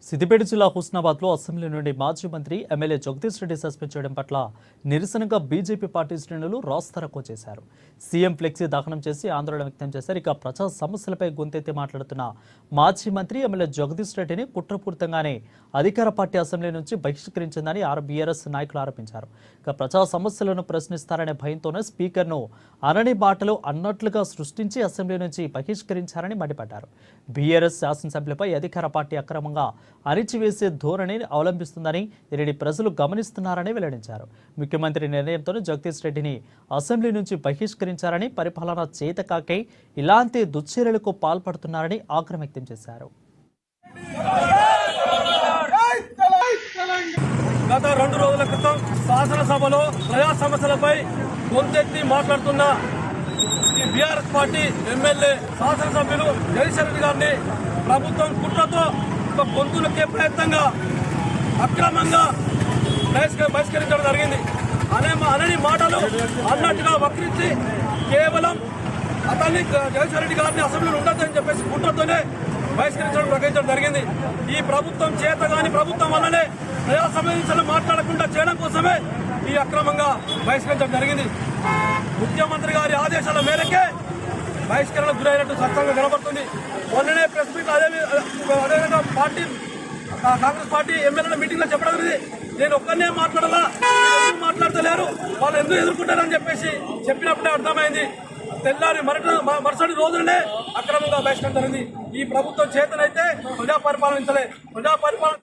సిద్దిపేట జిల్లా హుస్నాబాద్లో అసెంబ్లీ నుండి మాజీ మంత్రి ఎమ్మెల్యే జగదీష్ రెడ్డి సస్పెండ్ చేయడం పట్ల నిరసనగా బీజేపీ పార్టీ శ్రేణులు రాస్తారోకో చేశారు. సీఎం ఫ్లెక్సీ దహనం చేసి ఆందోళన వ్యక్తం చేశారు. ఇక ప్రజా సమస్యలపై గొంతెత్తి మాట్లాడుతున్న మాజీ మంత్రి ఎమ్మెల్యే జగదీష్ రెడ్డిని కుట్రపూరితంగానే అధికార పార్టీ అసెంబ్లీ నుంచి బహిష్కరించిందని బీఆర్ఎస్ నాయకులు ఆరోపించారు. ఇక ప్రజా సమస్యలను ప్రశ్నిస్తారనే భయంతోనే స్పీకర్ను అనని మాటలు అన్నట్లుగా సృష్టించి అసెంబ్లీ నుంచి బహిష్కరించారని మండిపడ్డారు. బీఆర్ఎస్ శాసనసభ్యులపై అధికార పార్టీ అక్రమంగా అణిచివేసే ధోరణిని అవలంబిస్తుందని దీనిని ప్రజలు గమనిస్తున్నారని వెల్లడించారు. ముఖ్యమంత్రి నిర్ణయంతో జగదీష్ రెడ్డిని అసెంబ్లీ నుంచి బహిష్కరించారని, పరిపాలన చేతకాకై ఇలాంటి దుశ్చర్యలకు పాల్పడుతున్నారని ఆగ్రహం వ్యక్తం చేశారు. గత 2 రోజుల క్రితం శాసనసభలో ప్రజా సమస్యలపై గొంతెత్తి మాట్లాడుతున్న బీఆర్ఎస్ పార్టీ ఎమ్మెల్యే శాసనసభ్యులు జగదీష్ రెడ్డి గారిని ప్రభుత్వం కుట్రతో గొంతులకే ప్రయత్నంగా అక్రమంగా బహిష్కరించడం జరిగింది. అనని మాటలు అన్నట్టుగా వక్రించి కేవలం అతన్ని జగదీష్ రెడ్డి గారిని అసెంబ్లీలో ఉండొద్దని చెప్పేసి కుట్రతోనే ప్రకటించడం జరిగింది. ఈ ప్రభుత్వం చేతగాని ప్రభుత్వం వల్లనే ప్రజా సమస్యలు మాట్లాడకుండా చేయడం కోసమే ఈ అక్రమంగా బహిష్కరించడం జరిగింది. ముఖ్యమంత్రి గారి ఆదేశాల మేరకే బహిష్కరణకు గురైనట్టు స్పష్టంగా కనబడుతుంది. మొన్ననే ప్రెస్ మీట్ అదేవిధంగా కాంగ్రెస్ పార్టీ ఎమ్మెల్యేల మీటింగ్ లో చెప్పడం జరిగింది, నేను ఒక్కనే మాట్లాడాలా, ఎందుకు మాట్లాడతలేరు, వాళ్ళు ఎందుకు ఎదుర్కొంటారని చెప్పేసి చెప్పినప్పుడే అర్థమైంది. తెల్లారి మరుసటి రోజులనే అక్రమంగా బహిష్కరణ జరిగింది. ఈ ప్రభుత్వం చేతనైతే ప్రజా పరిపాలన